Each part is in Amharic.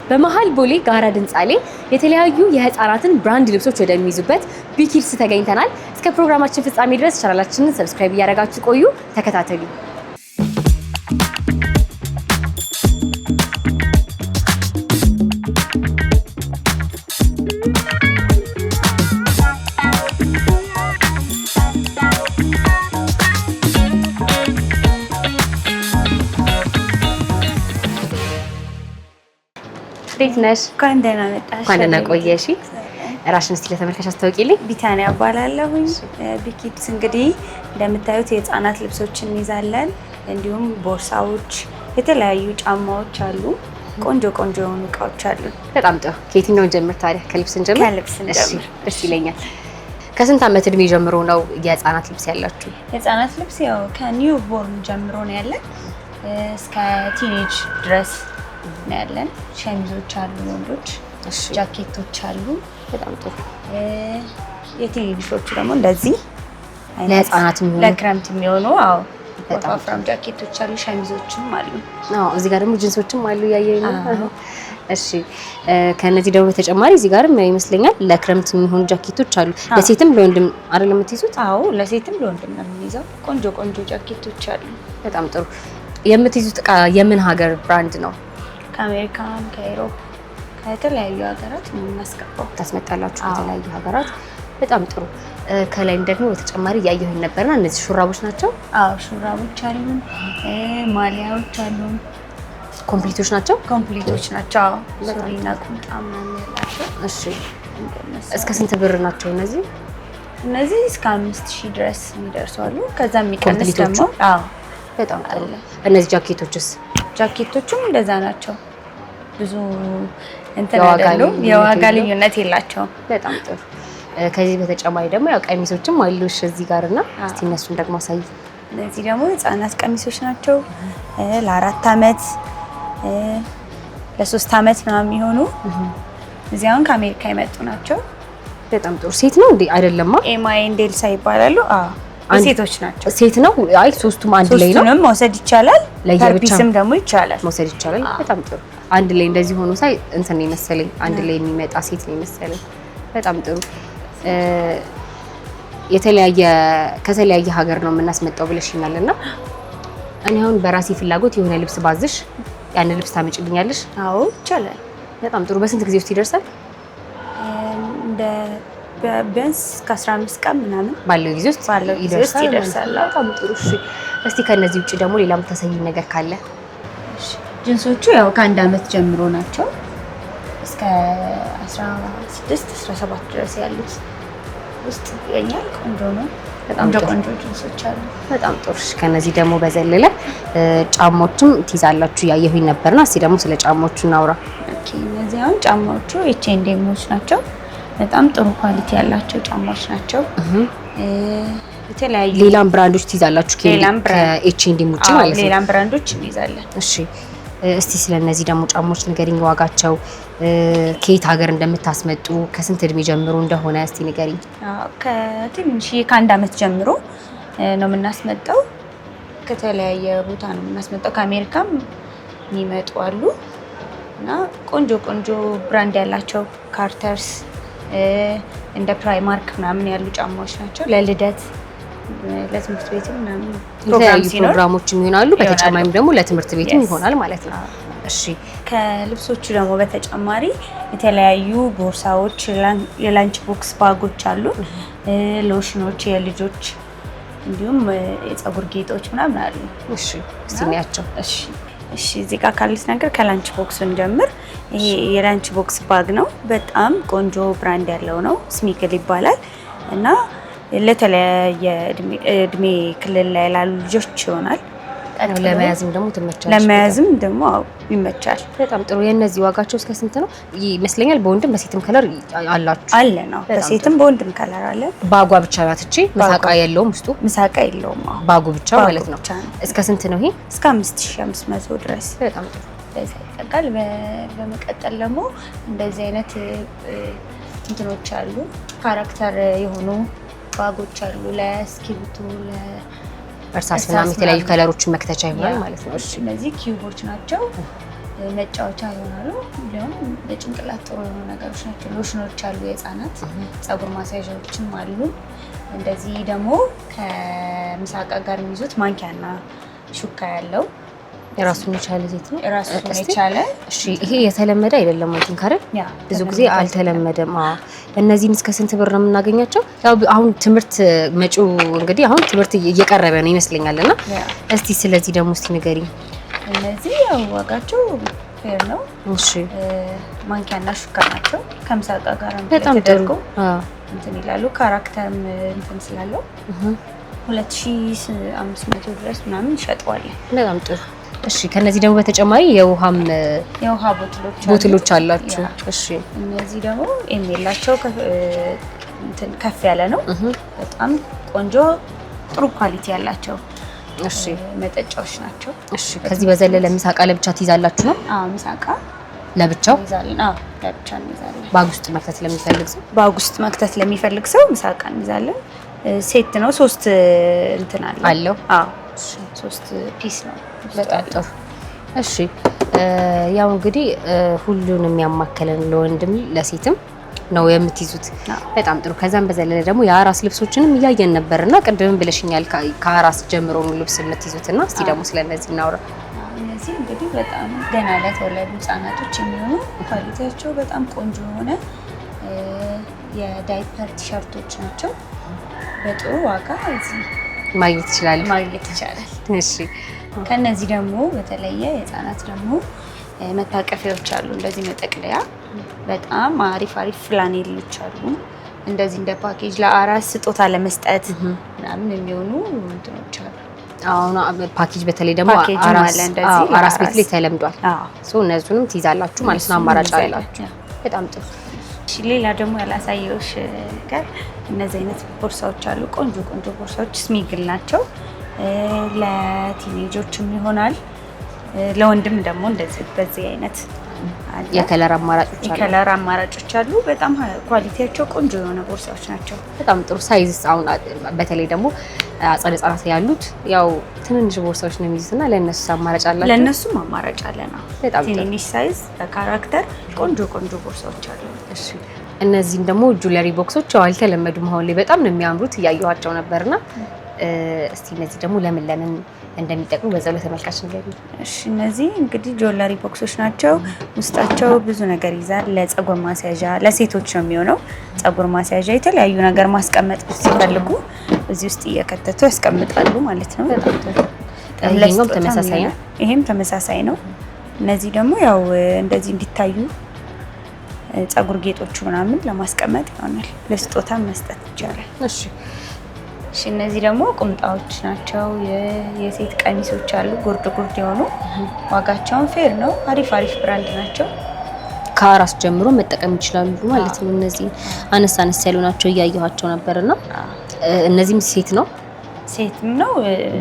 በመሃል ቦሌ ጋራ ድንጻሌ የተለያዩ የህፃናትን ብራንድ ልብሶች ወደሚይዙበት ቢኪድስ ተገኝተናል። እስከ ፕሮግራማችን ፍጻሜ ድረስ ቻናላችንን ሰብስክራይብ እያደረጋችሁ ቆዩ። ተከታተሉ። እንዴት ነሽ? እንኳን ደህና መጣሽ። እንኳን ደህና ቆየሽ። ራስሽን እስቲ ለተመልካች አስተዋውቂልኝ። ቢታንያ እባላለሁኝ። ቢኪድስ እንግዲህ እንደምታዩት የህፃናት ልብሶችን እንይዛለን። እንዲሁም ቦርሳዎች፣ የተለያዩ ጫማዎች አሉ። ቆንጆ ቆንጆ የሆኑ እቃዎች አሉ። በጣም ጥሩ። ከየትኛው ጀምር ታዲያ? ከልብስ እንጀምር? ከልብስ እንጀምር። ደስ ይለኛል። ከስንት ዓመት እድሜ ጀምሮ ነው የህፃናት ልብስ ያላችሁ? የህፃናት ልብስ ያው ከኒው ቦርን ጀምሮ ነው ያለን እስከ ቲኔጅ ድረስ ነው ያለን። ሸሚዞች አሉ፣ ወንዶች ጃኬቶች አሉ። በጣም ጥሩ። የቲኔጆቹ ደግሞ እንደዚህ ለህፃናት የሚሆኑ ለክረምት የሚሆኑ በጣም ወፍራም ጃኬቶች አሉ፣ ሸሚዞችም አሉ። እዚህ ጋር ደግሞ ጂንሶችም አሉ ያየኝ ነው። እሺ ከነዚህ ደግሞ በተጨማሪ እዚህ ጋርም ይመስለኛል ለክረምት የሚሆኑ ጃኬቶች አሉ። ለሴትም ለወንድም አይደል የምትይዙት? አዎ ለሴትም ለወንድም ነው የምንይዘው። ቆንጆ ቆንጆ ጃኬቶች አሉ። በጣም ጥሩ። የምትይዙት እቃ የምን ሀገር ብራንድ ነው? ከአሜሪካን፣ ከዩሮፕ፣ ከተለያዩ ሀገራት ነው የምናስገባው። ታስመጣላችሁ ከተለያዩ ሀገራት። በጣም ጥሩ። ከላይም ደግሞ በተጨማሪ እያየሁኝ ነበርና እነዚህ ሹራቦች ናቸው? አዎ ሹራቦች አሉ፣ ማሊያዎች አሉ። ኮምፕሊቶች ናቸው? ኮምፕሊቶች ናቸው። ሱሪና ቁምጣ ምናምን ያላቸው። እሺ እስከ ስንት ብር ናቸው እነዚህ? እነዚህ እስከ 5000 ድረስ የሚደርሱ አሉ። ከዛ የሚቀንስ ደግሞ በጣም ጥሩ። እነዚህ ጃኬቶችስ? ጃኬቶቹም እንደዛ ናቸው። ብዙ እንትን አይደሉም፣ የዋጋ ልዩነት የላቸውም። በጣም ጥሩ። ከዚህ በተጨማሪ ደግሞ ያው ቀሚሶችም አሉሽ እዚህ ጋርና እስቲ እነሱን ደግሞ አሳይ። እነዚህ ደግሞ ህፃናት ቀሚሶች ናቸው። ለ4 አመት ለ3 አመት ምናምን የሚሆኑ እዚህ አሁን ከአሜሪካ የመጡ ናቸው። በጣም ጥሩ። ሴት ነው እንዴ? አይደለማ። ኤማይ ኤንዴልሳ ይባላሉ። ሴቶች ናቸው። ሴት ነው? አይ ሶስቱም አንድ ላይ ነው። ሶስቱንም መውሰድ ይቻላል። ለየብቻም ደግሞ ይቻላል መውሰድ ይቻላል። በጣም ጥሩ። አንድ ላይ እንደዚህ ሆኖ ሳይ እንትን ነው መሰለኝ፣ አንድ ላይ የሚመጣ ሴት ነው መሰለኝ። በጣም ጥሩ። ከተለያየ ሀገር ነው የምናስመጣው ብለሽኛልና እኔ አሁን በራሴ ፍላጎት የሆነ ልብስ ባዝሽ ያን ልብስ ታመጭልኛለሽ? አዎ ይቻላል። በጣም ጥሩ። በስንት ጊዜ ውስጥ ይደርሳል? ቢያንስ ከ15 ቀን ምናምን ባለው ጊዜ ውስጥ ይደርሳል። በጣም ጥሩ። እሺ እስቲ ከነዚህ ውጪ ደግሞ ሌላ የምታሳይኝ ነገር ካለ? እሺ ጂንሶቹ ያው ከ1 አመት ጀምሮ ናቸው እስከ 16 17 ድረስ ያሉት ውስጥ ይገኛል። ቆንጆ ነው። በጣም ቆንጆ ጂንሶች አሉ። በጣም ጥሩ። ከነዚህ ደግሞ በዘለለ ጫማዎችም ትይዛላችሁ ያየሁኝ ነበርና እስቲ ደግሞ ስለ ጫማዎቹ እናውራ። ኦኬ እነዚህ አሁን ጫማዎቹ ኤች&ኤሞች ናቸው። በጣም ጥሩ ኳሊቲ ያላቸው ጫማዎች ናቸው። የተለያዩ ሌላም ብራንዶች ትይዛላችሁ ከኤች&ኤም ውጪ ማለት ነው? ሌላም ብራንዶች እንይዛለን። እሺ እስቲ ስለነዚህ ደግሞ ጫማዎች ንገሪኝ፣ ዋጋቸው፣ ከየት ሀገር እንደምታስመጡ፣ ከስንት እድሜ ጀምሮ እንደሆነ እስቲ ንገሪኝ። ከትንሽ ከ1 አመት ጀምሮ ነው የምናስመጣው። ከተለያየ ቦታ ነው የምናስመጣው። ከአሜሪካም የሚመጡ አሉ እና ቆንጆ ቆንጆ ብራንድ ያላቸው ካርተርስ እንደ ፕራይማርክ ምናምን ያሉ ጫማዎች ናቸው። ለልደት ለትምህርት ቤትም ምናምን ፕሮግራሞችም ይሆናሉ። በተጨማሪም ደግሞ ለትምህርት ቤትም ይሆናል ማለት ነው። እሺ ከልብሶቹ ደግሞ በተጨማሪ የተለያዩ ቦርሳዎች፣ የላንች ቦክስ ባጎች አሉ፣ ሎሽኖች፣ የልጆች እንዲሁም የፀጉር ጌጦች ምናምን አሉ። እሺ እስቲ እናያቸው። እሺ እዚህ ጋር ካሉት ነገር ከላንች ቦክሱን ጀምር። ይሄ የላንች ቦክስ ባግ ነው። በጣም ቆንጆ ብራንድ ያለው ነው። ስሚግል ይባላል እና ለተለያየ እድሜ ክልል ላይ ላሉ ልጆች ይሆናል። ለመያዝም ደግሞ ትመቻለች። ለመያዝም ደግሞ ይመቻል። በጣም ጥሩ። የነዚህ ዋጋቸው እስከ ስንት ነው ይመስለኛል? በወንድም በሴትም ከለር አላችሁ? አለ ነው። በሴትም በወንድም ከለር አለ። ባጓ ብቻ ናት እቺ? ምሳቃ የለውም ውስጡ? ምሳቃ የለውም። ባጉ ብቻ ማለት ነው። እስከ ስንት ነው ይሄ? እስከ 5500 ድረስ። በጣም ጥሩ። በዛ ይጠቃል። በመቀጠል ደግሞ እንደዚህ አይነት እንትኖች አሉ፣ ካራክተር የሆኑ ባጎች አሉ። ለስክሪፕቶ እርሳስ ምናምን የተለያዩ ከለሮችን መክተቻ ይሆናል ማለት ነው። እሺ እነዚህ ኪዩቦች ናቸው፣ መጫወቻ ይሆናሉ። እንዲሁም ለጭንቅላት ጥሩ የሆኑ ነገሮች ናቸው። ሎሽኖች አሉ፣ የህፃናት ፀጉር ማስያዣዎችም አሉ። እንደዚህ ደግሞ ከምሳቃ ጋር የሚይዙት ማንኪያና ሹካ ያለው የራሱን የቻለ ዘይት ነው። የራሱን የቻለ እሺ። ይሄ የተለመደ አይደለም ማለት ካረ ብዙ ጊዜ አልተለመደም። እነዚህን እስከ ስንት ብር ነው የምናገኛቸው? ያው አሁን ትምህርት መጪው እንግዲህ አሁን ትምህርት እየቀረበ ነው ይመስለኛልና እስቲ ስለዚህ ደግሞ እስቲ ንገሪኝ። እነዚህ ያው ዋጋቸው ፌር ነው። እሺ። ማንኪያና ሹካ ናቸው። ከምሳቃ ጋር በጣም ጥሩ እንትን ይላሉ። ካራክተርም እንትን ስላለው 2500 ድረስ ምናምን ይሸጠዋል። በጣም ጥሩ። እሺ። ከነዚህ ደግሞ በተጨማሪ የውሃ ቦትሎች አላችሁ? እሺ። እነዚህ ደግሞ ኤምኤላቸው እንትን ከፍ ያለ ነው። በጣም ቆንጆ ጥሩ ኳሊቲ ያላቸው እሺ መጠጫዎች ናቸው። እሺ። ከዚህ በዘለለ ምሳቃ ለብቻ ትይዛላችሁ ነው? አዎ፣ ምሳቃ ለብቻው ይዛለን። አዎ፣ ለብቻ እንይዛለን። ባግ ውስጥ መክተት ለሚፈልግ ሰው ምሳቃ እንይዛለን። ሴት ነው። 3 እንትን አለው። አዎ፣ 3 ፒስ ነው። በጣም ጥሩ። እሺ። ያው እንግዲህ ሁሉንም ያማከለን ለወንድም ለሴትም ነው የምትይዙት። በጣም ጥሩ። ከዛም በዘለለ ደግሞ የአራስ ልብሶችንም እያየን ነበርና ቅድም ብለሽኛል ከአራስ ጀምሮ ነው ልብስ የምትይዙትና እስቲ ደግሞ ስለነዚህ እናውራ። እነዚህ እንግዲህ በጣም ገና ለተወለዱ ህጻናቶች የሚሆኑ ኳሊቲያቸው በጣም ቆንጆ የሆነ የዳይፐር ቲሸርቶች ናቸው። በጥሩ ዋጋ እዚህ ማግኘት ይችላል። እሺ። ከነዚህ ደግሞ በተለየ የህፃናት ደግሞ መታቀፊያዎች አሉ። እንደዚህ መጠቅለያ በጣም አሪፍ ፍላኔሎች አሉ። እንደዚህ እንደ ፓኬጅ ለአራስ ስጦታ ለመስጠት ምናምን የሚሆኑ እንትኖች አሉ። አሁን ፓኬጅ በተለይ ደግሞ አራስ ቤት ላይ ተለምዷል። እነሱንም ትይዛላችሁ ማለት ነው። አማራጭ አላችሁ። በጣም ጥሩ። ሌላ ደግሞ ያላሳየሁሽ ነገር እነዚህ አይነት ቦርሳዎች አሉ። ቆንጆ ቦርሳዎች ስሚግል ናቸው። ለቲኔጆችም ይሆናል። ለወንድም ደግሞ እንደዚህ በዚህ አይነት የከለር አማራጮች አሉ። በጣም ኳሊቲያቸው ቆንጆ የሆነ ቦርሳዎች ናቸው። በጣም ጥሩ ሳይዝ። አሁን በተለይ ደግሞ አጸደ ህጻናት ያሉት ያው ትንንሽ ቦርሳዎች ነው የሚይዙትና ለእነሱ አማራጭ አላቸው? ለእነሱም አማራጭ አለና ትንንሽ ሳይዝ በካራክተር ቆንጆ ቦርሳዎች አሉ። እሺ። እነዚህም ደግሞ ጁለሪ ቦክሶች ያው አልተለመዱም። አሁን ላይ በጣም ነው የሚያምሩት፣ እያየኋቸው ነበርና እስቲ እነዚህ ደግሞ ለምን እንደሚጠቅሙ በዛው ለተመልካች ነገር ነው። እሺ። እነዚህ እንግዲህ ጆለሪ ቦክሶች ናቸው። ውስጣቸው ብዙ ነገር ይዛል። ለፀጉር ማስያዣ ለሴቶች ነው የሚሆነው። ፀጉር ማስያዣ፣ የተለያዩ ነገር ማስቀመጥ ሲፈልጉ እዚህ ውስጥ እየከተቱ ያስቀምጣሉ ማለት ነው። ይሄኛውም ተመሳሳይ ነው። ይሄም ተመሳሳይ ነው። እነዚህ ደግሞ ያው እንደዚህ እንዲታዩ ፀጉር ጌጦቹ ምናምን ለማስቀመጥ ይሆናል። ለስጦታ መስጠት ይቻላል። እሺ። እነዚህ ደግሞ ቁምጣዎች ናቸው። የሴት ቀሚሶች አሉ፣ ጉርድ የሆኑ ዋጋቸውን ፌር ነው። አሪፍ ብራንድ ናቸው። ከአራስ ጀምሮ መጠቀም ይችላሉ ማለት ነው። እነዚህ አነስ ያሉ ናቸው፣ እያየኋቸው ነበርና እነዚህም ሴትም ነው።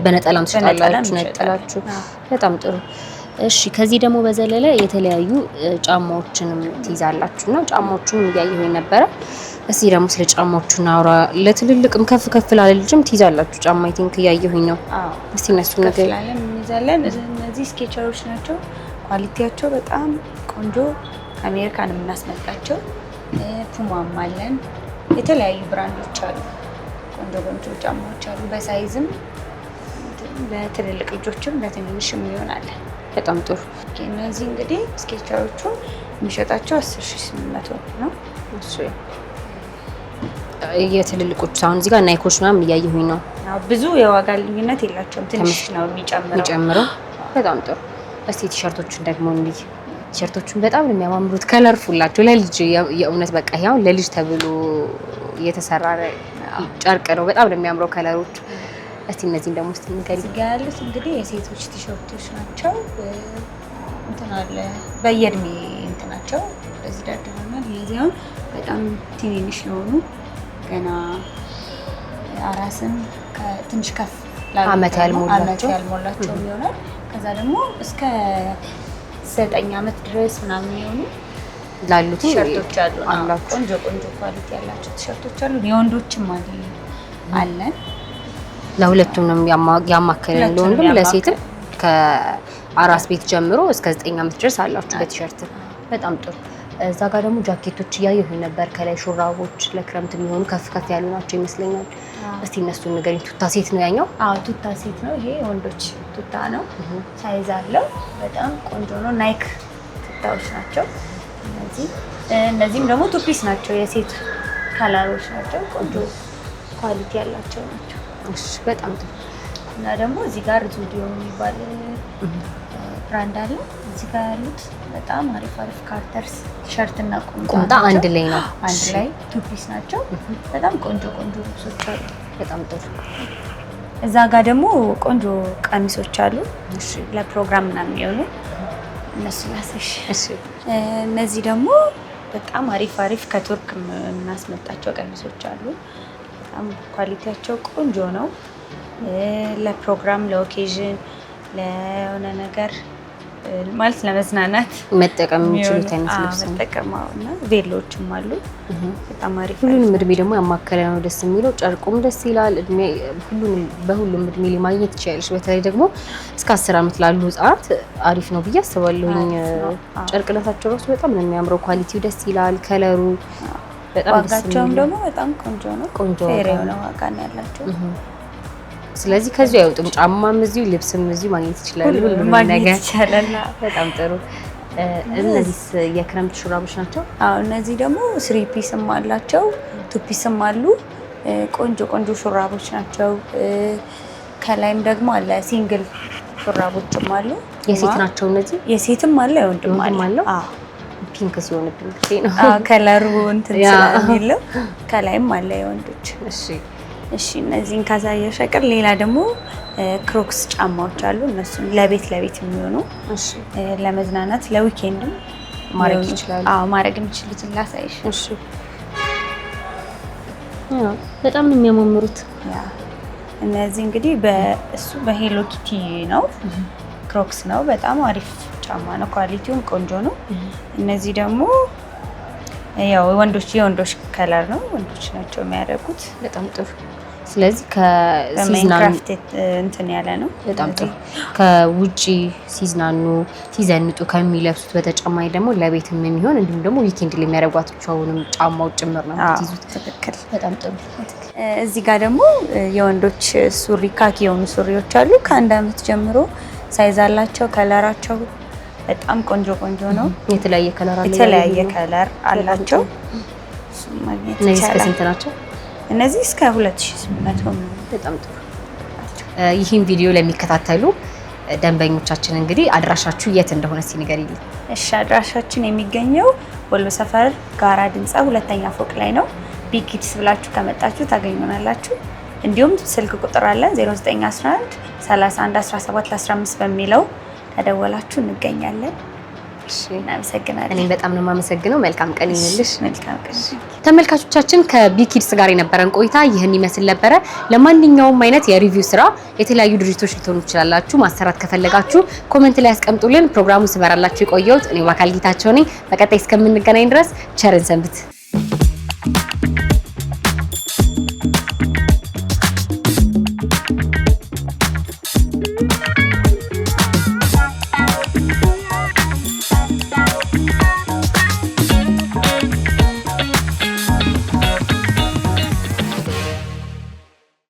በነጠላም ትችላላችሁ። ነጠላችሁ በጣም ጥሩ። እሺ። ከዚህ ደግሞ በዘለለ የተለያዩ ጫማዎችንም ትይዛላችሁና ጫማዎቹንም እያየሁኝ ነበረ። እስቲ ደግሞ ስለ ጫማዎቹ እናውራ። ለትልልቅም ከፍ ላለ ልጅም ትይዛላችሁ ጫማ? አይ ቲንክ እያየሁኝ ነው። እስቲ እነሱ ነገር እንይዛለን። እነዚህ ስኬቸሮች ናቸው። ኳሊቲያቸው በጣም ቆንጆ፣ አሜሪካን የምናስመጣቸው። ፑማም አለን። የተለያዩ ብራንዶች አሉ። ቆንጆ ጫማዎች አሉ። በሳይዝም ለትልልቅ ልጆችም ለትንንሽም ይሆናል። በጣም ጥሩ። እነዚህ እንግዲህ ስኬቸሮቹ የሚሸጣቸው 10800 ነው። እሺ። የትልልቆቹ አሁን እዚህ ጋር ናይኮች ምናምን እያየሁኝ ነው። ብዙ የዋጋ ልዩነት የላቸውም። ትንሽ ነው የሚጨምረው። በጣም ጥሩ። እስቲ ቲሸርቶቹን ደግሞ እንዲህ ቲሸርቶቹን በጣም ነው የሚያማምሩት። ከለርፉል ናቸው። ለልጅ የእውነት በቃ ያው ለልጅ ተብሎ የተሰራ ጨርቅ ነው። በጣም ነው የሚያምረው ከለሮቹ። እስቲ እነዚህን ደግሞ እስቲ ንገሪ። እዚህ ጋር ያሉት እንግዲህ የሴቶች ቲሸርቶች ናቸው። እንትን አለ በየእድሜ እንትናቸው እዚህ ዳድረናል። የዚያውን በጣም ትንንሽ ለሆኑ ገና አራስም ትንሽ ከፍ አመት ያልሞላቸው ይሆናል። ከዛ ደግሞ እስከ 9 አመት ድረስ ምናምን የሚሆኑ ላሉት ቲሸርቶች አሉ። ቆንጆ ኳሊቲ ያላቸው ቲሸርቶች አሉ። የወንዶችም አለን። ለሁለቱም ነው ያማከለን፣ ለወንድም ለሴትም። ከአራስ ቤት ጀምሮ እስከ 9 አመት ድረስ አላችሁ በቲሸርት። በጣም ጥሩ። እዛ ጋር ደግሞ ጃኬቶች እያየሁኝ ነበር። ከላይ ሹራቦች ለክረምት የሚሆኑ ከፍ ከፍ ያሉ ናቸው ይመስለኛል። እስቲ እነሱን ንገሪኝ። ቱታ ሴት ነው ያኛው? አዎ ቱታ ሴት ነው። ይሄ ወንዶች ቱታ ነው። ሳይዝ አለው። በጣም ቆንጆ ነው። ናይክ ቱታዎች ናቸው እነዚህም ደግሞ ቱፒስ ናቸው። የሴት ከለሮች ናቸው። ቆንጆ ኳሊቲ ያላቸው ናቸው። እሺ በጣም ጥሩ። እና ደግሞ እዚህ ጋር ዙዲዮ የሚባል ብራንድ አለ። እዚህ ጋር ያሉት በጣም አሪፍ ካርተርስ ቲሸርት እና ቁምጣ አንድ ላይ ነው። አንድ ላይ ቱፒስ ናቸው። በጣም ቆንጆ ልብሶች አሉ። በጣም ጥሩ። እዛ ጋር ደግሞ ቆንጆ ቀሚሶች አሉ። እሺ ለፕሮግራም ምናምን የሚሆኑ እነሱ ላሳይሽ። እሺ እነዚህ ደግሞ በጣም አሪፍ ከቱርክ የምናስመጣቸው ቀሚሶች አሉ። በጣም ኳሊቲያቸው ቆንጆ ነው። ለፕሮግራም ለኦኬዥን ለሆነ ነገር ማለት ለመዝናናት መጠቀም የሚችሉት አይነት ልብስ ነው። መጠቀማውና ቬሎችም አሉ። በጣም አሪፍ ሁሉንም እድሜ ደግሞ ያማከለ ነው። ደስ የሚለው ጨርቁም ደስ ይላል። እድሜ በሁሉም እድሜ ላይ ማግኘት ይችላልሽ። በተለይ ደግሞ እስከ 10 ዓመት ላሉ ህጻናት አሪፍ ነው ብዬ አስባለሁኝ። ጨርቅነታቸው ራሱ በጣም ነው የሚያምረው። ኳሊቲው ደስ ይላል። ከለሩ በጣም ደስ ይላል። ዋጋቸውም ደግሞ በጣም ቆንጆ ነው። ቆንጆ ነው ዋጋ ነው ያላቸው። ስለዚህ ከዚህ አይወጡም። ጫማም እዚሁ ልብስም እዚሁ ማግኘት ይችላል። ሁሉም ነገር ይቻላል። በጣም ጥሩ። እነዚህ የክረምት ሹራቦች ናቸው? አዎ እነዚህ ደግሞ 3 ፒስም አላቸው፣ 2 ፒስም አሉ። ቆንጆ ሹራቦች ናቸው። ከላይም ደግሞ አለ ሲንግል ሹራቦችም አሉ። የሴት ናቸው እነዚህ? የሴትም አለ የወንድም አለ። አዎ ፒንክ ሲሆንብኝ ነው። ከለሩ እንትን ስለሚለው ከላይም አለ የወንዶች። እሺ እነዚህን ካሳየሽ አይቀር ሌላ ደግሞ ክሮክስ ጫማዎች አሉ። እነሱን ለቤት የሚሆኑ ለመዝናናት ለዊኬንድም ማድረግ ይችላሉ። ማድረግ የሚችሉትን ላሳይሽ። እሺ በጣም ነው የሚያማምሩት። እነዚህ እንግዲህ በሄሎ ኪቲ ነው። ክሮክስ ነው። በጣም አሪፍ ጫማ ነው። ኳሊቲውም ቆንጆ ነው። እነዚህ ደግሞ የወንዶች ከለር ነው። ወንዶች ናቸው የሚያደርጉት። በጣም ጥሩ። ስለዚህ ከሲዝናኑ እንትን ያለ ነው። በጣም ጥሩ። ከውጪ ሲዘንጡ ከሚለብሱት በተጨማሪ ደግሞ ለቤትም የሚሆን እንዲሁም ደግሞ ዊኬንድ ላይ የሚያደርጓቸውንም ጫማዎች ጭምር ነው የምትይዙት። ትክክል። በጣም ጥሩ። እዚህ ጋር ደግሞ የወንዶች ሱሪ ካኪ የሆኑ ሱሪዎች አሉ። ከ1 ዓመት ጀምሮ ሳይዝ አላቸው። ከለራቸው በጣም ቆንጆ ነው። የተለያየ ከለር አላቸው። እነዚህ እስከ ስንት ናቸው? እነዚህ እስከ 2800 ነው። በጣም ጥሩ። ይህን ቪዲዮ ለሚከታተሉ ደንበኞቻችን እንግዲህ አድራሻችሁ የት እንደሆነ ሲነገሪልኝ። እሺ አድራሻችን የሚገኘው ወሎ ሰፈር ጋራ ድንጻ 2ኛ ፎቅ ላይ ነው። ቢኪድስ ብላችሁ ከመጣችሁ ታገኙናላችሁ። እንዲሁም ስልክ ቁጥር አለ 0911 31 17 15 በሚለው ተደወላችሁ እንገኛለን። እሺ እናመሰግናለን። እኔ በጣም ነው የማመሰግነው። መልካም ቀን ይሁንልሽ። መልካም ቀን። ተመልካቾቻችን ከቢኪድስ ጋር የነበረን ቆይታ ይህን ይመስል ነበረ። ለማንኛውም አይነት የሪቪው ስራ የተለያዩ ድርጅቶች ልትሆኑ ትችላላችሁ። ማሰራት ከፈለጋችሁ ኮሜንት ላይ ያስቀምጡልን። ፕሮግራሙን ስመራላችሁ የቆየሁት እኔ አካል ጌታቸው ነኝ። በቀጣይ እስከምንገናኝ ድረስ ቸርን ሰንብት።